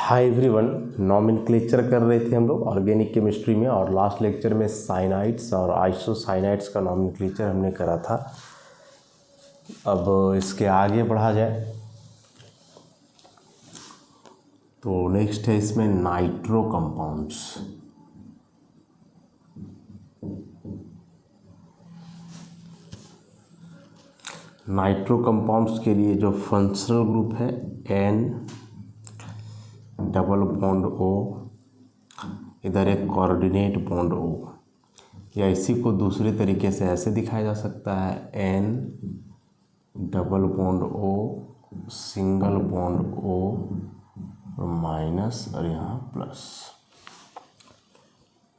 Hi everyone, nomenclature कर रहे थे हम लोग ऑर्गेनिक केमिस्ट्री में और लास्ट लेक्चर में साइनाइड्स और आइसोसाइनाइड्स का नॉमेनक्लेचर हमने करा था। अब इसके आगे बढ़ा जाए तो नेक्स्ट है इसमें नाइट्रो कंपाउंड्स। नाइट्रो कंपाउंड्स के लिए जो फंक्शनल ग्रुप है N डबल बॉन्ड O, इधर एक कोऑर्डिनेट बॉन्ड O, या इसी को दूसरे तरीके से ऐसे दिखाया जा सकता है N double bond O single bond O minus और यहाँ प्लस।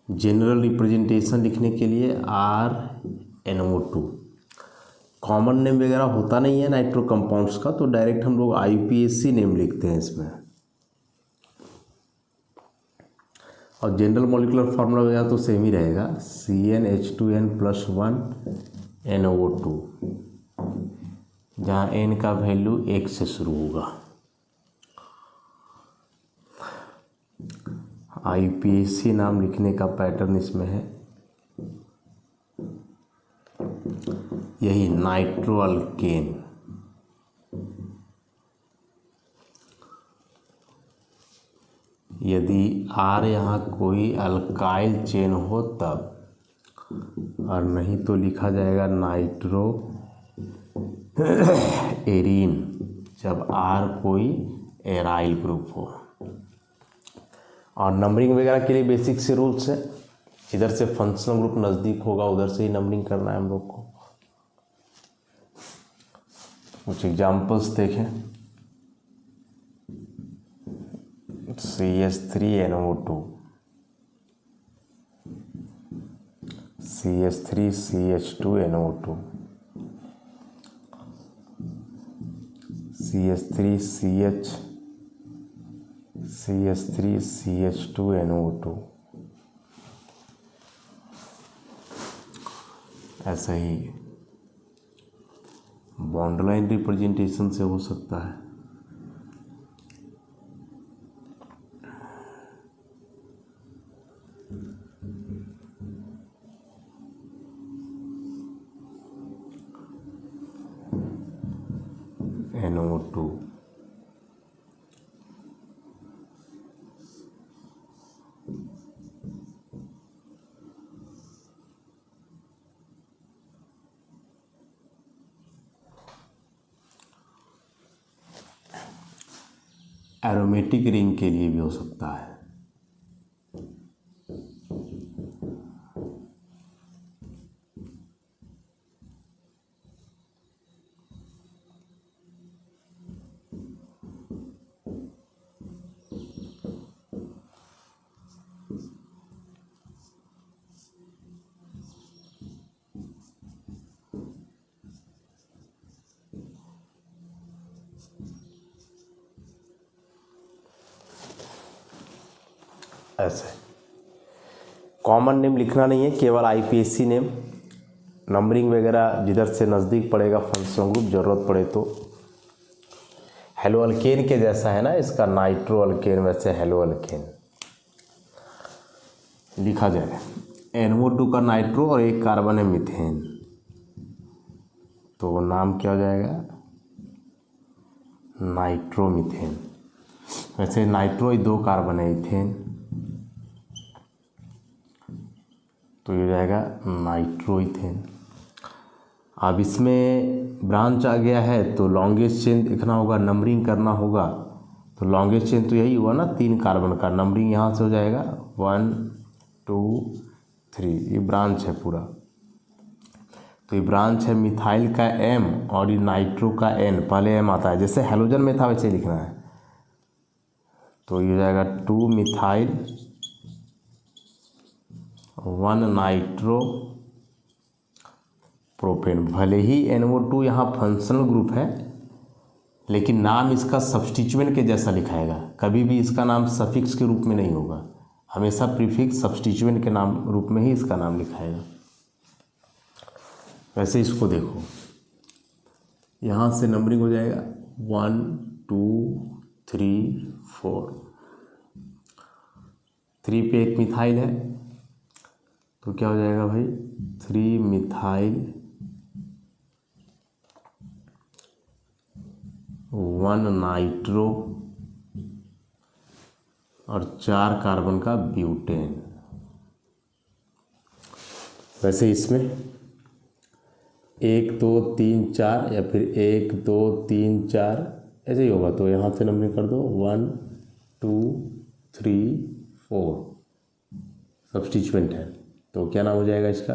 जनरल रिप्रेजेंटेशन लिखने के लिए RNO2। कॉमन नेम वगैरह होता नहीं है नाइट्रो कंपाउंड्स का, तो डायरेक्ट हम लोग IUPAC नेम लिखते हैं इसमें। और जनरल मॉलिक्यूलर फार्मूला वगैरह तो सेम ही रहेगा, CnH2n+1 NO2, जहाँ n का वैल्यू 1 से शुरू होगा। IUPAC नाम लिखने का पैटर्न इसमें है यही, नाइट्रो अल्केन। यदि R यहाँ कोई अल्काइल चेन हो तब, और नहीं तो लिखा जाएगा नाइट्रो एरीन जब R कोई एराइल ग्रुप हो। और नंबरिंग वगैरह के लिए बेसिक से रूल्स है, इधर से फंक्शनल ग्रुप नज़दीक होगा उधर से ही नंबरिंग करना है हम लोग को। कुछ एग्जाम्पल्स देखें। CH3NO2, CH3CH2NO2, CH3CH2NO2। ऐसा ही बॉन्ड लाइन रिप्रेजेंटेशन से हो सकता है। NO2 एरोमेटिक रिंग के लिए भी हो सकता है। ऐसे कॉमन नेम लिखना नहीं है, केवल IUPAC नेम। नंबरिंग वगैरह जिधर से नज़दीक पड़ेगा फंक्शनल ग्रुप, ज़रूरत पड़े तो। हेलो अल्केन के जैसा है ना इसका, नाइट्रो अल्केन, वैसे हेलो अल्केन लिखा जाए। NO2 का नाइट्रो और एक कार्बन है मीथेन, तो नाम क्या हो जाएगा, नाइट्रोमीथेन। वैसे नाइट्रो 2 कार्बन है इथेन, तो ये हो जाएगा नाइट्रोइथेन। अब इसमें ब्रांच आ गया है तो लॉन्गेस्ट चेन देखना होगा, नंबरिंग करना होगा। तो लॉन्गेस्ट चेन तो यही हुआ ना, 3 कार्बन का। नंबरिंग यहाँ से हो जाएगा 1 2 3, ये ब्रांच है पूरा। तो ये ब्रांच है मिथाइल का M और ये नाइट्रो का N, पहले M आता है जैसे हेलोजन में था वैसे लिखना है। तो ये हो जाएगा 2 मिथाइल 1 नाइट्रो प्रोपेन। भले ही NO2 यहाँ फंक्शनल ग्रुप है, लेकिन नाम इसका सब्स्टिट्यूएंट के जैसा लिखाएगा। कभी भी इसका नाम सफिक्स के रूप में नहीं होगा, हमेशा प्रीफिक्स सब्स्टिट्यूएंट के नाम रूप में ही इसका नाम लिखाएगा। वैसे इसको देखो, यहाँ से नंबरिंग हो जाएगा 1 2 3 4, 3 पे एक मिथाइल है तो क्या हो जाएगा भाई 3 मिथाइल 1 नाइट्रो और 4 कार्बन का ब्यूटेन। वैसे इसमें 1 2 3 4 या फिर 1 2 3 4 ऐसे ही होगा, तो यहाँ से नंबरिंग कर दो 1 2 3 4 सब्स्टिट्यूएंट है तो क्या नाम हो जाएगा इसका।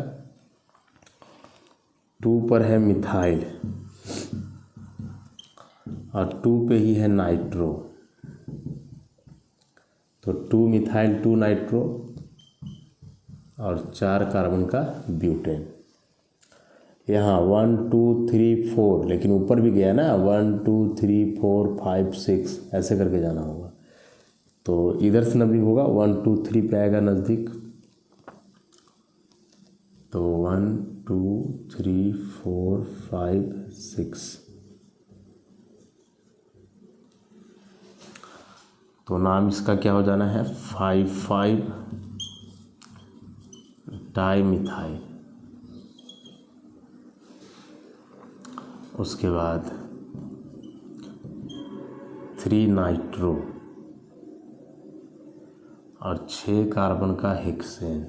2 पर है मिथाइल और 2 पे ही है नाइट्रो, तो 2 मिथाइल 2 नाइट्रो और 4 कार्बन का ब्यूटेन। यहाँ 1 2 3 4 लेकिन ऊपर भी गया ना 1 2 3 4 5 6 ऐसे करके जाना होगा, तो इधर से नंबरिंग होगा 1 2 3 पे आएगा नज़दीक, तो 1 2 3 4 5 6, तो नाम इसका क्या हो जाना है 5,5 डाइमिथाइल। उसके बाद 3 नाइट्रो और 6 कार्बन का हेक्सेन।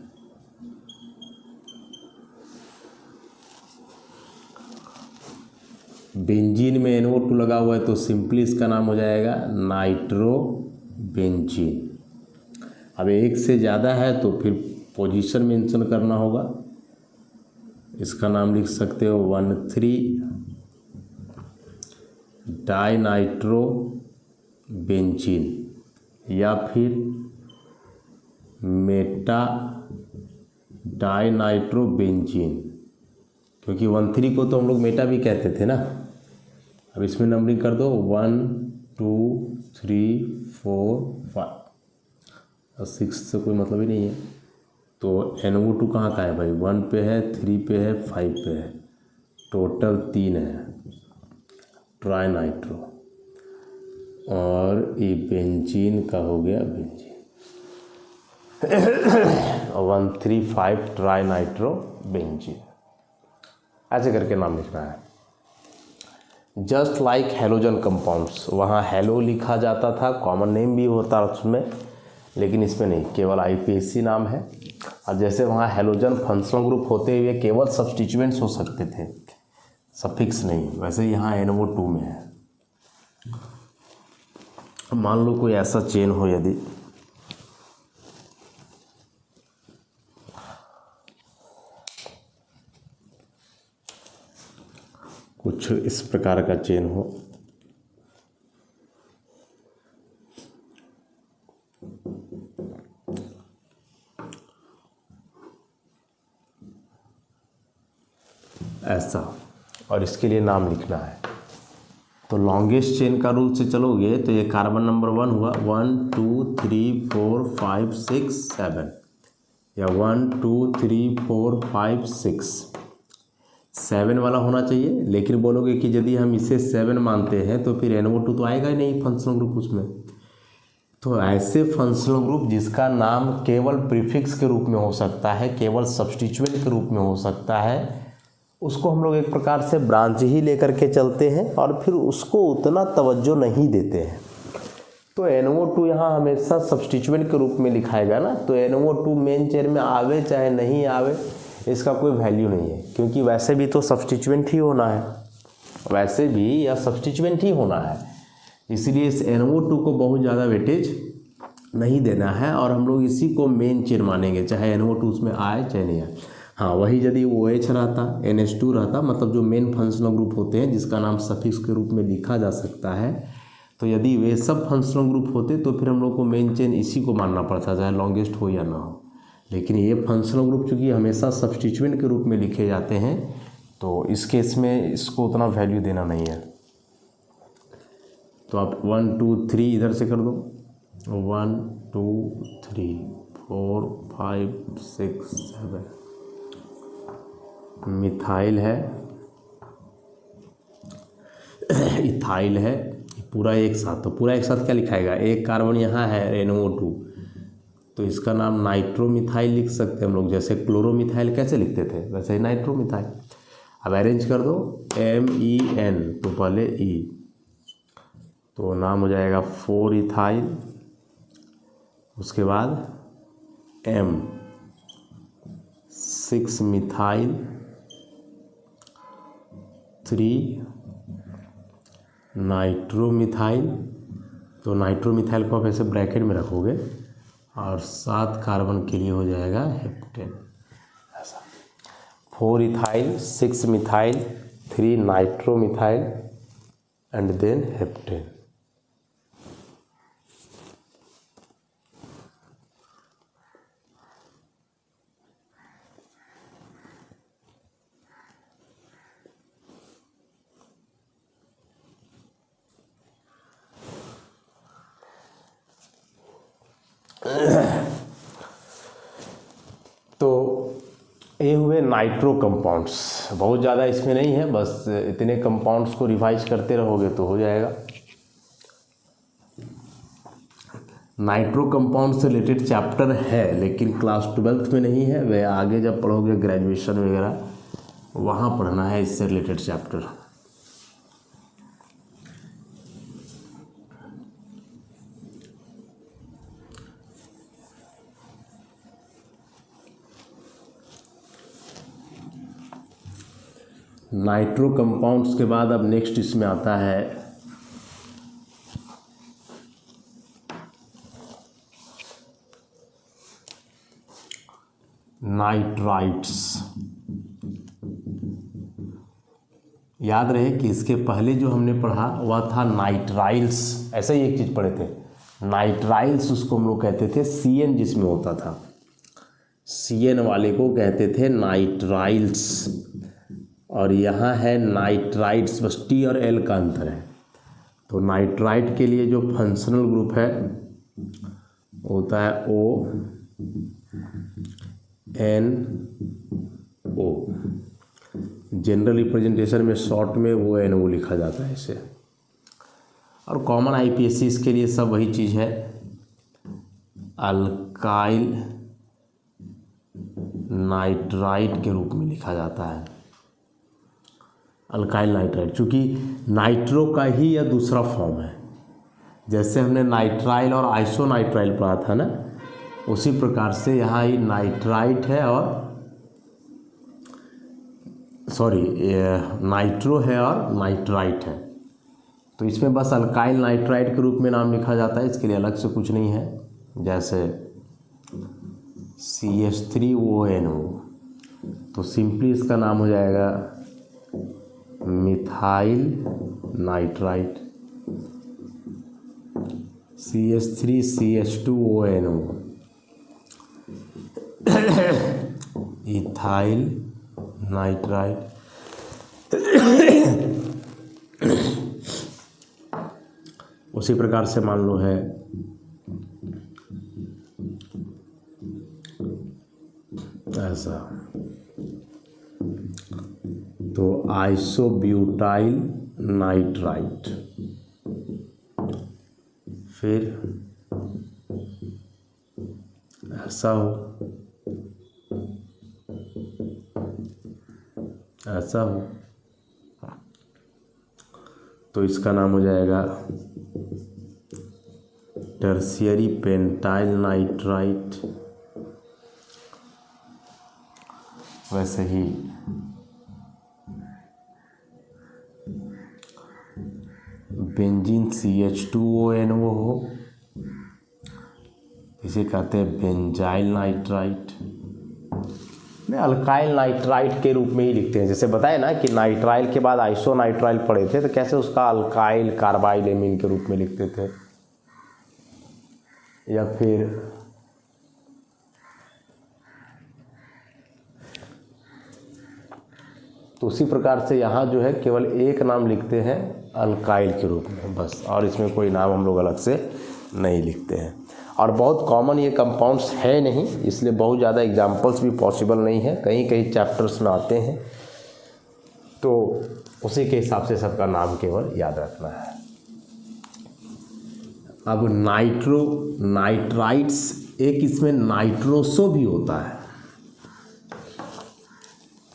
बेंजीन में NO2 लगा हुआ है तो सिंपली इसका नाम हो जाएगा नाइट्रो बेंजीन। अब एक से ज़्यादा है तो फिर पोजीशन मेंशन करना होगा, इसका नाम लिख सकते हो 1,3 डाई नाइट्रो बेंजीन या फिर मेटा डाई नाइट्रो बेंजीन, क्योंकि 1,3 को तो हम लोग मेटा भी कहते थे ना। अब इसमें नंबरिंग कर दो 1 2 3 4 5 और 6 से कोई मतलब ही नहीं है, तो NO2 कहाँ का है भाई 1 पे है 3 पे है 5 पे है, टोटल 3 है ट्राई नाइट्रो, और ये बेंजीन का हो गया बेंजीन 1,3,5 ट्राई नाइट्रो बेंजीन, ऐसे करके नाम लिखना है। जस्ट लाइक हेलोजन कंपाउंड्स, वहाँ हेलो लिखा जाता था, कॉमन नेम भी होता है उसमें, लेकिन इसमें नहीं, केवल IPSC नाम है। और जैसे वहाँ हेलोजन फंक्शनल ग्रुप होते हुए केवल सब्स्टिट्यूएंट्स हो सकते थे, सफिक्स नहीं, वैसे यहाँ NO2 में है। मान लो कोई ऐसा चेन हो, यदि कुछ इस प्रकार का चेन हो, ऐसा, और इसके लिए नाम लिखना है। तो लॉन्गेस्ट चेन का रूल से चलोगे तो ये कार्बन नंबर 1 हुआ, 1 2 3 4 5 6 7, या 1 2 3 4 5 6 7 वाला होना चाहिए। लेकिन बोलोगे कि यदि हम इसे 7 मानते हैं तो फिर NO2 तो आएगा ही नहीं फंक्शनल ग्रुप उसमें। तो ऐसे फंक्शनल ग्रुप जिसका नाम केवल प्रीफिक्स के रूप में हो सकता है, केवल सब्स्टिट्यूएंट के रूप में हो सकता है, उसको हम लोग एक प्रकार से ब्रांच ही लेकर के चलते हैं और फिर उसको उतना तवज्जो नहीं देते हैं। तो NO2 यहाँ हमेशा सब्स्टिट्यूएंट के रूप में लिखाएगा ना, तो NO2 मेन चेन में आवे चाहे नहीं आवे इसका कोई वैल्यू नहीं है, क्योंकि वैसे भी तो सब्स्टिट्यूएंट ही होना है, वैसे भी या सब्स्टिट्यूएंट ही होना है। इसलिए इस NO2 को बहुत ज़्यादा वेटेज नहीं देना है और हम लोग इसी को मेन चेन मानेंगे, चाहे NO2 उसमें आए चाहे नहीं आए। हाँ, वही यदि OH रहता, NH2 रहता, मतलब जो मेन फंक्शनल ग्रुप होते हैं जिसका नाम सफिक्स के रूप में लिखा जा सकता है, तो यदि वे सब फंक्शनल ग्रुप होते तो फिर हम लोग को मेन चेन इसी को मानना पड़ता, चाहे लॉन्गेस्ट हो या ना हो। लेकिन ये फंक्शनल ग्रुप चूँकि हमेशा सब्स्टिट्यूएंट के रूप में लिखे जाते हैं, तो इस केस में इसको उतना वैल्यू देना नहीं है। तो आप 1 2 3 इधर से कर दो, 1 2 3 4 5 6 7, मिथाइल है, इथाइल है, पूरा एक साथ। तो पूरा एक साथ क्या लिखाएगा, एक कार्बन यहाँ है NO2, तो इसका नाम नाइट्रोमिथाइल लिख सकते हैं हम लोग, जैसे क्लोरोमिथाइल कैसे लिखते थे वैसे ही नाइट्रोमिथाइल। अब अरेंज कर दो, MEN तो पहले E, तो नाम हो जाएगा 4 इथाइल, उसके बाद M 6 मिथाइल 3 नाइट्रोमिथाइल, तो नाइट्रोमिथाइल को आप ऐसे ब्रैकेट में रखोगे और 7 कार्बन के लिए हो जाएगा हेप्टेन, ऐसा 4 ethyl 6 methyl 3 nitromethyl and then heptane. तो ये हुए नाइट्रो कंपाउंड्स, बहुत ज़्यादा इसमें नहीं है, बस इतने कंपाउंड्स को रिवाइज करते रहोगे तो हो जाएगा। नाइट्रो कंपाउंड से रिलेटेड चैप्टर है लेकिन क्लास 12th में नहीं है, वह आगे जब पढ़ोगे ग्रेजुएशन वगैरह वहाँ पढ़ना है इससे रिलेटेड चैप्टर। नाइट्रो कंपाउंड्स के बाद अब नेक्स्ट इसमें आता है नाइट्राइट्स। याद रहे कि इसके पहले जो हमने पढ़ा वह था नाइट्राइल्स, ऐसा ही एक चीज़ पढ़े थे नाइट्राइल्स, उसको हम लोग कहते थे CN जिसमें होता था, CN वाले को कहते थे नाइट्राइल्स, और यहाँ है नाइट्राइट्स, बस T और L का अंतर है। तो नाइट्राइट के लिए जो फंक्शनल ग्रुप है होता है ONO, जनरल रिप्रेजेंटेशन में शॉर्ट में ONO लिखा जाता है इसे, और कॉमन IPSC के लिए सब वही चीज़ है, अल्काइल नाइट्राइट के रूप में लिखा जाता है, अल्काइल नाइट्राइट, चूँकि नाइट्रो का ही यह दूसरा फॉर्म है। जैसे हमने नाइट्राइल और आइसोनाइट्राइल पढ़ा था ना, उसी प्रकार से यहाँ ही नाइट्राइट है और नाइट्रो है और नाइट्राइट है, तो इसमें बस अल्काइल नाइट्राइट के रूप में नाम लिखा जाता है, इसके लिए अलग से कुछ नहीं है। जैसे CH3ONO, तो सिंपली इसका नाम हो जाएगा methyl nitrite, CH3CH2ONO ethyl nitrite. उसी प्रकार से मान लो है ऐसा, तो आइसोब्यूटाइल नाइट्राइट, फिर ऐसा हो, ऐसा हो, तो इसका नाम हो जाएगा टर्शियरी पेंटाइल नाइट्राइट। वैसे ही बेंजीन CH2ONO हो, इसे कहते हैं बेंजाइल नाइट्राइट। नहीं, अल्काइल नाइट्राइट के रूप में ही लिखते हैं। जैसे बताए ना कि नाइट्राइल के बाद आइसोनाइट्राइल पढ़े थे, तो कैसे उसका अल्काइल कार्बाइल एमीन के रूप में लिखते थे, या फिर तो उसी प्रकार से यहाँ जो है केवल एक नाम लिखते हैं अल्काइल के रूप में बस, और इसमें कोई नाम हम लोग अलग से नहीं लिखते हैं। और बहुत कॉमन ये कंपाउंड्स है नहीं, इसलिए बहुत ज़्यादा एग्जाम्पल्स भी पॉसिबल नहीं है, कहीं कहीं चैप्टर्स में आते हैं, तो उसी के हिसाब से सबका नाम केवल याद रखना है। अब नाइट्राइट्स एक इसमें नाइट्रोसो भी होता है,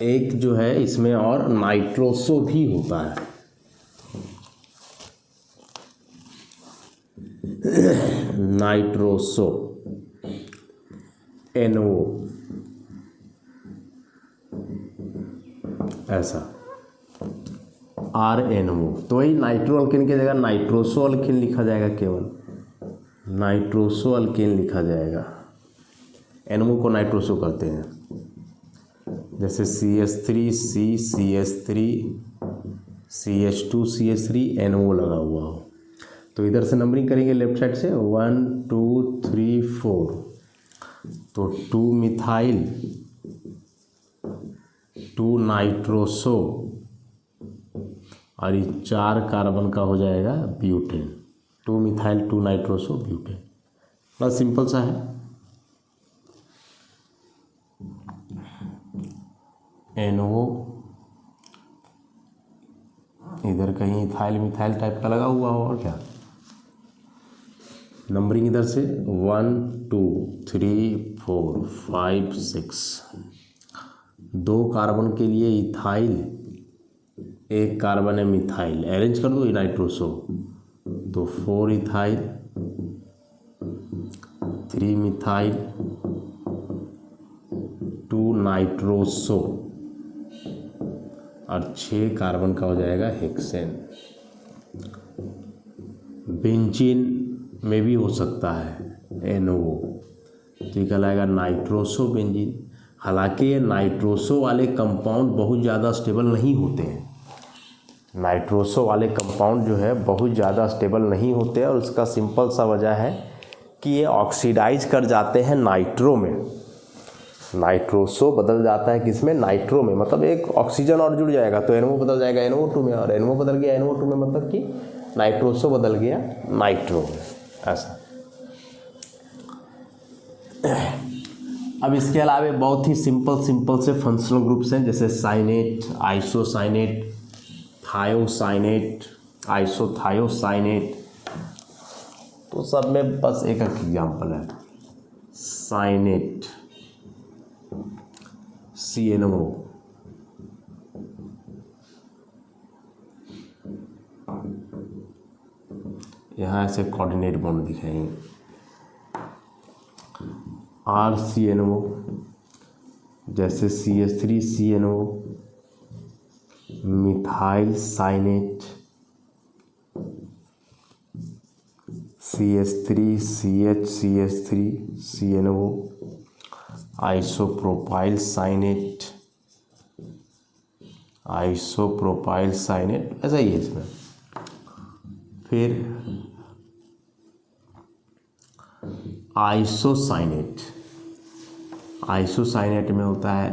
एक जो है इसमें और नाइट्रोसो भी होता है। नाइट्रोसो NO ऐसा RNO, तो वही नाइट्रो अल्केन की जगह नाइट्रोसो अल्केन लिखा जाएगा, केवल नाइट्रोसो अल्केन लिखा जाएगा। NO को नाइट्रोसो कहते हैं, जैसे CH3 C CH3 CH2 CH3 NO लगा हुआ हो। तो इधर से नंबरिंग करेंगे लेफ्ट साइड से 1 2 3 4, तो 2 मिथाइल 2 नाइट्रोसो और ये 4 कार्बन का हो जाएगा ब्यूटेन। 2 मिथाइल 2 नाइट्रोसो ब्यूटेन, बस सिंपल सा है। NO इधर कहीं इथाइल मिथाइल टाइप का लगा हुआ हो, और क्या। नंबरिंग इधर से 1 2 3 4 5 6, 2 कार्बन के लिए इथाइल, 1 कार्बन है मिथाइल, अरेंज कर दो नाइट्रोसो, तो 4 इथाइल 3 मिथाइल 2 नाइट्रोसो और 6 कार्बन का हो जाएगा हेक्सेन। बेंजीन में भी हो सकता है NO, तो ये कहलाएगा नाइट्रोसो बेंजीन। हालांकि ये नाइट्रोसो वाले कंपाउंड बहुत ज़्यादा स्टेबल नहीं होते हैं, नाइट्रोसो वाले कंपाउंड जो है बहुत ज़्यादा स्टेबल नहीं होते हैं, और उसका सिंपल सा वजह है कि ये ऑक्सीडाइज कर जाते हैं नाइट्रो में। नाइट्रोसो बदल जाता है किसमें, नाइट्रो में, मतलब एक ऑक्सीजन और जुड़ जाएगा तो NO बदल जाएगा NO2 में, और NO बदल गया NO2 में, मतलब कि नाइट्रोसो बदल गया नाइट्रो में, ऐसा। अब इसके अलावा बहुत ही सिंपल से फंक्शनल ग्रुप्स हैं, जैसे साइनेट, आइसोसाइनेट, थायोसाइनेट, आइसोथायोसाइनेट, तो सब में बस एक एग्जाम्पल है, साइनेट CNO, यहाँ ऐसे कोऑर्डिनेट बॉन्ड दिखाएंगे, RCNO, जैसे CH3 CNO, methyl cyanate, CH3 CH3 CNO, isopropyl cyanate, ऐसा ही है इसमें। फिर आइसोसाइनेट में होता है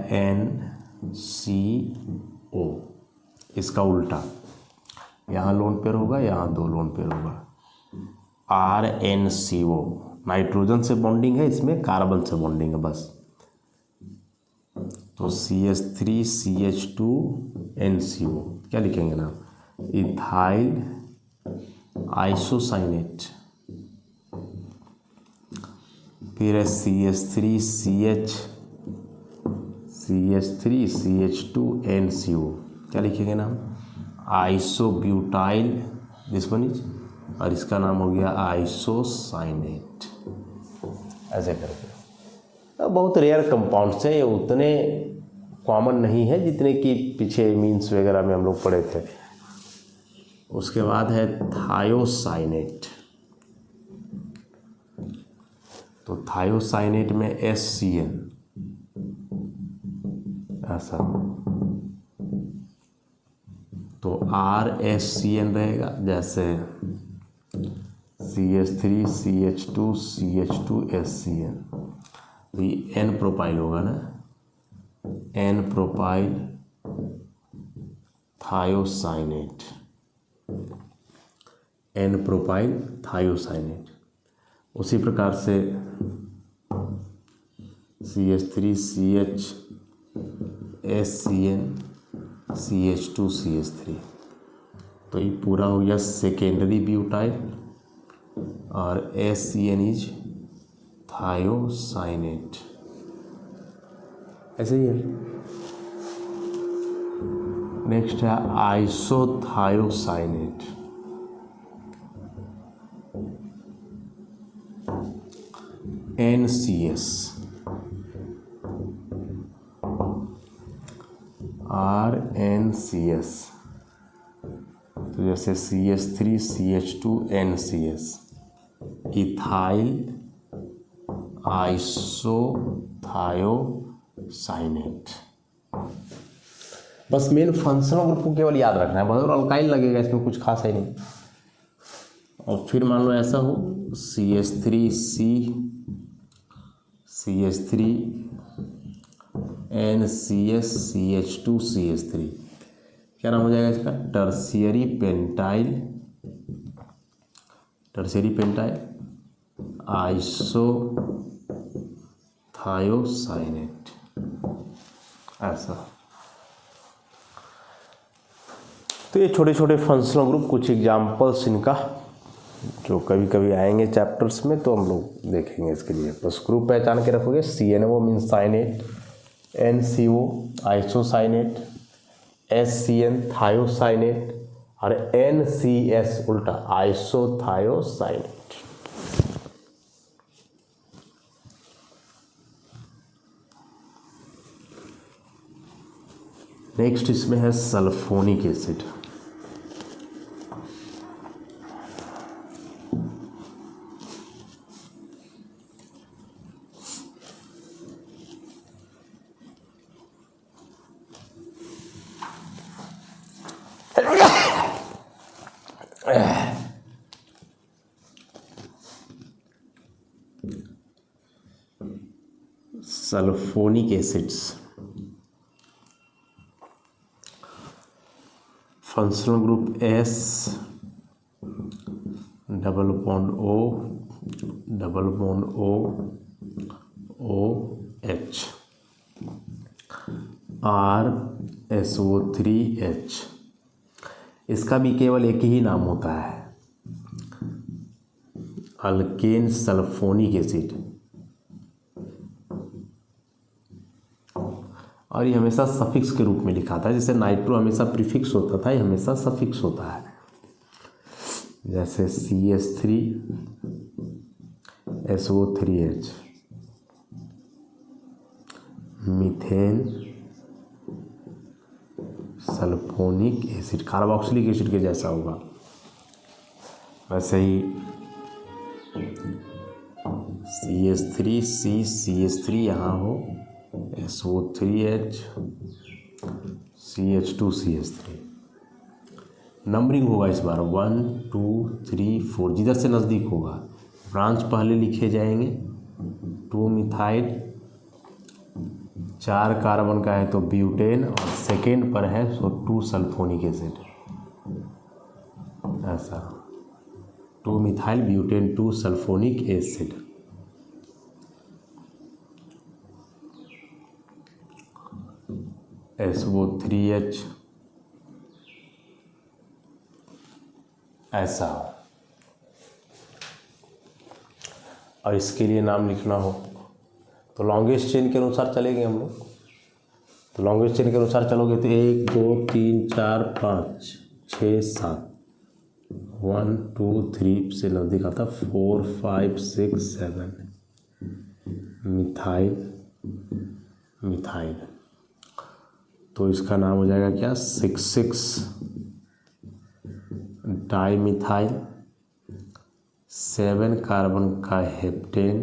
NCO, इसका उल्टा, यहाँ लोन पेयर होगा, यहाँ 2 लोन पेयर होगा, RNCO, नाइट्रोजन से बॉन्डिंग है, इसमें कार्बन से बॉन्डिंग है बस, तो CH3 CH2 NCO, क्या लिखेंगे ना, इथाइल आइसोसाइनेट। फिर है CH3 CH2 NCO, क्या लिखेंगे नाम, आइसोब्यूटाइल, दिस वन इज, और इसका नाम हो गया आइसोसाइनेट, ऐसे करके। बहुत रेयर कंपाउंड्स हैं, ये उतने कॉमन नहीं है जितने कि पीछे मीन्स वगैरह में हम लोग पढ़े थे। उसके बाद है थायोसाइनेट, तो थायोसाइनेट में SCN, ऐसा, तो RSCN रहेगा, जैसे CH3 CH2 CH2 SCN, तो ये N प्रोपाइल होगा ना, N propyl thiocyanate, N propyl thiocyanate. उसी प्रकार से CH3 CH SCN CH2 CH3, तो ये पूरा हो गया सेकेंडरी ब्यूटाइल, और SCN इज थायोसाइनेट, ऐसे ही है। नेक्स्ट है आइसोथायोसाइनेट, NCS, RNCS। तो जैसे CH3 CH2 NCS, ethyl isothiocyanate. बस मेन फंक्शनल ग्रुप को केवल याद रखना है, बहुत अल्काइल लगेगा, इसमें कुछ खास है नहीं। और फिर मान लो ऐसा हो CH3C CH3 NCS CH2 CH3, क्या नाम हो जाएगा इसका? टर्शियरी पेंटाइल आइसोथायोसाइनेट, ऐसा। तो ये छोटे छोटे फंक्शनल ग्रुप, कुछ एग्जाम्पल्स इनका जो कभी कभी आएंगे चैप्टर्स में, तो हम लोग देखेंगे इसके लिए। बस ग्रुप पहचान के रखोगे, CNO means cyanate, NCO isocyanate, SCN thiocyanate और NCS उल्टा आइसोथायोसाइनेट। नेक्स्ट इसमें है sulphonic acid. Sulphonic acids, functional group S double bond O OH, RSO3H। इसका भी केवल एक ही नाम होता है, अल्केन सल्फोनिक एसिड। और ये हमेशा सफिक्स के रूप में लिखा था, जैसे नाइट्रो हमेशा प्रीफिक्स होता था, ये हमेशा सफिक्स होता है। जैसे CH3 SO3H, methane sulphonic acid, carboxylic acid के जैसा होगा। वैसे ही CH3C CH3 यहाँ हो, SO3H CH2 CH3। नंबरिंग होगा इस बार 1 2 3 4, जिधर से नज़दीक होगा ब्रांच पहले लिखे जाएंगे। 2 मिथाइल, 4 कार्बन का है तो ब्यूटेन, और सेकेंड पर है तो 2 सल्फोनिक एसिड, ऐसा 2 methyl butane 2 sulphonic acid. SO3H, ऐसा। और इसके लिए नाम लिखना हो तो लॉन्गेस्ट चेन के अनुसार चलेंगे हम लोग। तो लॉन्गेस्ट चेन के अनुसार चलोगे तो 1 2 3 4 5 6 7, 1 2 3 से नज़दीक आता 4 5 6 7, मिथाइल। तो इसका नाम हो जाएगा क्या? 6 डाई मिथाइल, 7 कार्बन का हेप्टेन,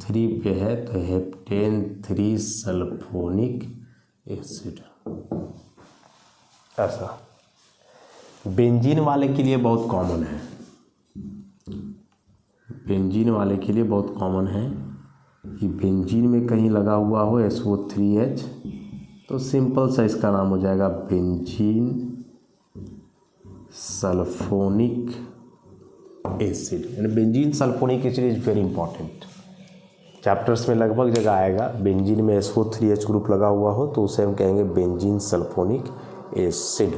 3 पे है तो हेप्टेन 3 सल्फोनिक एसिड, ऐसा। बेंजीन वाले के लिए बहुत कॉमन है, बेंजीन वाले के लिए बहुत कॉमन है कि बेंजीन में कहीं लगा हुआ हो SO3H, तो सिंपल सा इसका नाम हो जाएगा बेंजीन सल्फोनिक एसिड। यानी benzene sulphonic acid is very important, chapters में लगभग जगह आएगा। बेंजीन में SO3H ग्रुप लगा हुआ हो तो उसे हम कहेंगे बेंजीन सल्फोनिक एसिड।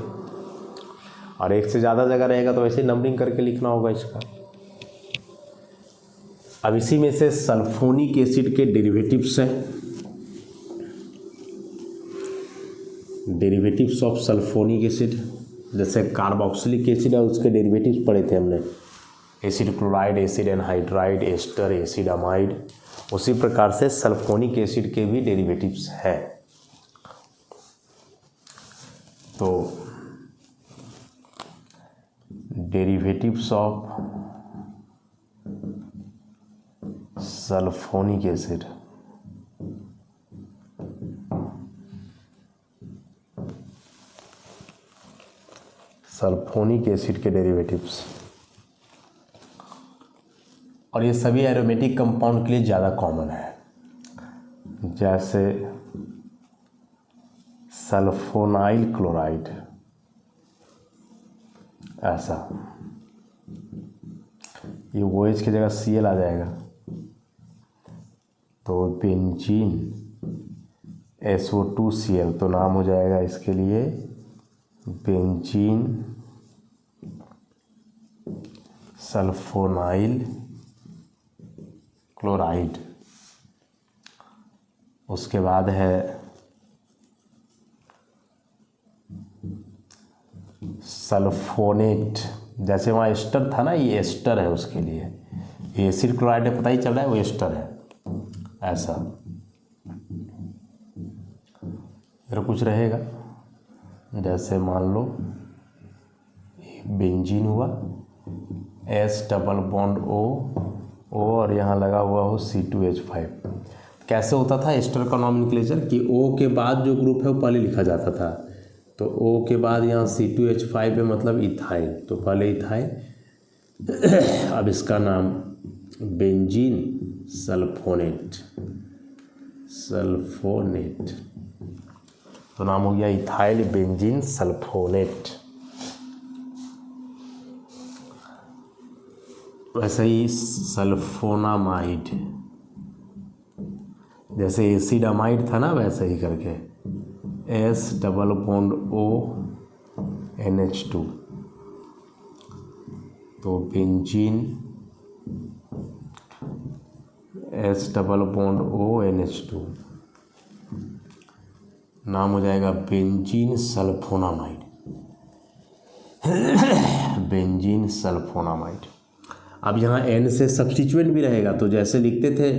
और एक से ज़्यादा जगह रहेगा तो वैसे नंबरिंग करके लिखना होगा इसका। अब इसी में से सल्फोनिक एसिड के डेरिवेटिव्स हैं। डेरिवेटिव्स ऑफ सल्फोनिक एसिड, जैसे कार्बोक्सिलिक एसिड है उसके डेरिवेटिव्स पढ़े थे हमने, acid chloride, acid anhydride, ester, acid amide. उसी प्रकार से सल्फोनिक एसिड के भी डेरिवेटिव्स हैं। तो derivatives of sulphonic acid, sulphonic acid के डेरिवेटिव्स, और ये सभी एरोमेटिक कंपाउंड के लिए ज़्यादा कॉमन है, जैसे सल्फोनाइल क्लोराइड, ऐसा ये OH की जगह Cl आ जाएगा, तो बेंजीन SO2Cl, तो नाम हो जाएगा इसके लिए बेंजीन सल्फोनाइल क्लोराइड। उसके बाद है सल्फोनेट, जैसे वहाँ एस्टर था ना, ये एस्टर है उसके लिए, ये एसिड क्लोराइड है, पता ही चल रहा है वो एस्टर है, ऐसा। फिर कुछ रहेगा, जैसे मान लो बेंजीन हुआ, S डबल बॉन्ड O और यहाँ लगा हुआ हो C2H5। कैसे होता था एस्टर का नॉमेनक्लेचर कि O के बाद जो ग्रुप है वो पहले लिखा जाता था, तो O के बाद यहाँ C2H5 है, मतलब इथाइल, तो पहले इथाइल। अब इसका नाम बेंजीन सल्फोनेट, सल्फोनेट, तो नाम हो गया इथाइल बेंजीन सल्फोनेट। वैसे ही सल्फोनामाइड, जैसे एसिड अमाइड था ना, वैसे ही करके S double bond O NH2, तो benzene S double bond O NH2, नाम हो जाएगा बेंजीन सल्फोनामाइड, बेंजीन सल्फोनामाइड। अब यहाँ N से सब्स्टिट्यूएंट भी रहेगा, तो जैसे लिखते थे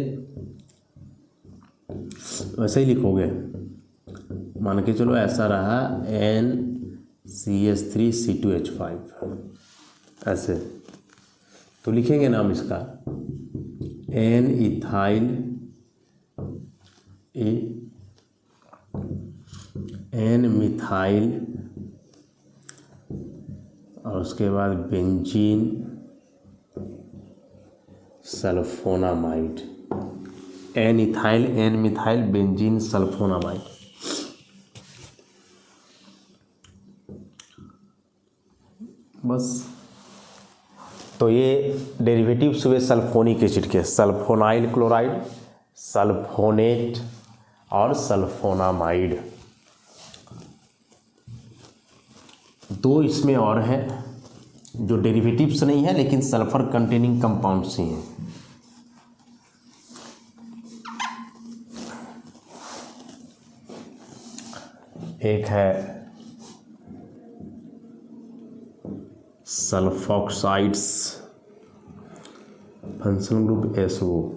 वैसे ही लिखोगे, मान के चलो ऐसा रहा NCH3C2H5, ऐसे तो लिखेंगे नाम इसका N इथाइल N मिथाइल, और उसके बाद benzene sulphonamide, N ethyl N methyl benzene sulphonamide. बस, तो ये डेरिवेटिव्स हुए सल्फोनिक एसिड के, सल्फोनाइल क्लोराइड, सल्फोनेट और सल्फोनामाइड। दो इसमें और हैं जो डेरिवेटिव्स नहीं है लेकिन सल्फर कंटेनिंग कंपाउंड्स ही हैं। एक है सल्फॉक्साइड्स, फंक्शनल ग्रुप SO,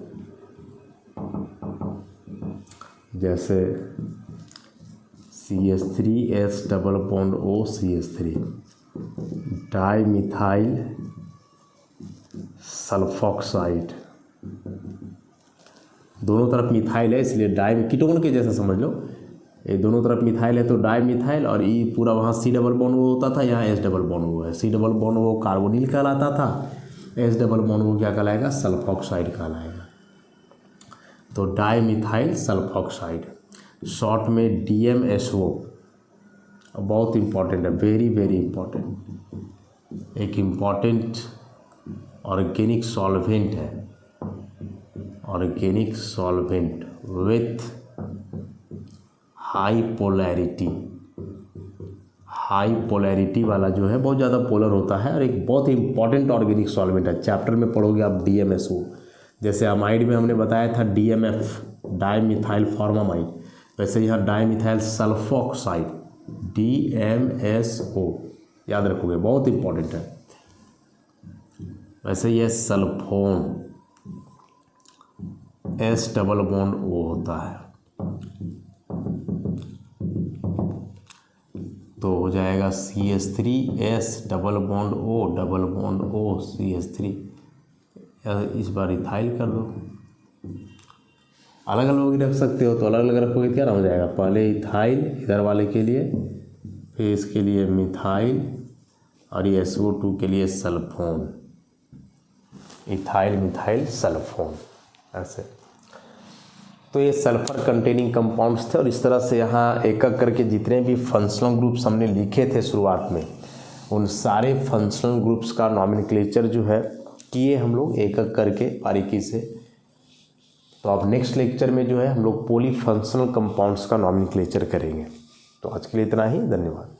जैसे CH3S double bond O CH3, di methyl sulphoxide, दोनों तरफ मिथाइल है इसलिए डाई, कीटोन के जैसा समझ लो, ये दोनों तरफ मिथाइल है तो डाई मिथाइल, और ये पूरा वहाँ C डबल बॉन्ड O होता था, यहाँ S डबल बॉन्ड O है। C double bond O carbonyl कहलाता था, S डबल बॉन्ड O क्या कहलाएगा, सल्फॉक्साइड कहलाएगा। तो डाई मिथाइल सल्फॉक्साइड, शॉर्ट में DMSO, बहुत इम्पॉर्टेंट है, वेरी वेरी इम्पॉर्टेंट, एक इम्पॉर्टेंट ऑर्गेनिक सॉल्वेंट है, organic solvent with high polarity, high polarity वाला जो है बहुत ज़्यादा पोलर होता है, और एक बहुत ही इंपॉर्टेंट ऑर्गेनिक सॉल्वेंट है। चैप्टर में पढ़ोगे आप DMSO, जैसे अमाइड में हमने बताया था DMF, डाइमिथाइल फॉर्मामाइड, वैसे यहाँ डाइमिथाइल सल्फोक्साइड, DMSO, याद रखोगे, बहुत इंपॉर्टेंट है। वैसे ये sulphone, S double bond O होता है, तो हो जाएगा CH3, S double bond O, double bond O, CH3। इस बार इथाइल कर दो, अलग अलग भी रख सकते हो, तो अलग अलग रखोगे क्या हो जाएगा, पहले इथाइल इधर वाले के लिए, फिर इसके लिए मिथाइल, और ये SO2 के लिए सल्फोन, इथाइल मिथाइल सल्फोन, ऐसे। तो ये सल्फर कंटेनिंग कंपाउंड्स थे, और इस तरह से यहाँ एक एक करके जितने भी फंक्शनल ग्रुप्स हमने लिखे थे शुरुआत में, उन सारे फंक्शनल ग्रुप्स का नॉमेनक्लेचर जो है किए हम लोग एक एक करके बारीकी से। तो अब नेक्स्ट लेक्चर में जो है हम लोग पॉलीफंक्शनल कंपाउंड्स का नॉमेनक्लेचर करेंगे। तो आज के लिए इतना ही, धन्यवाद।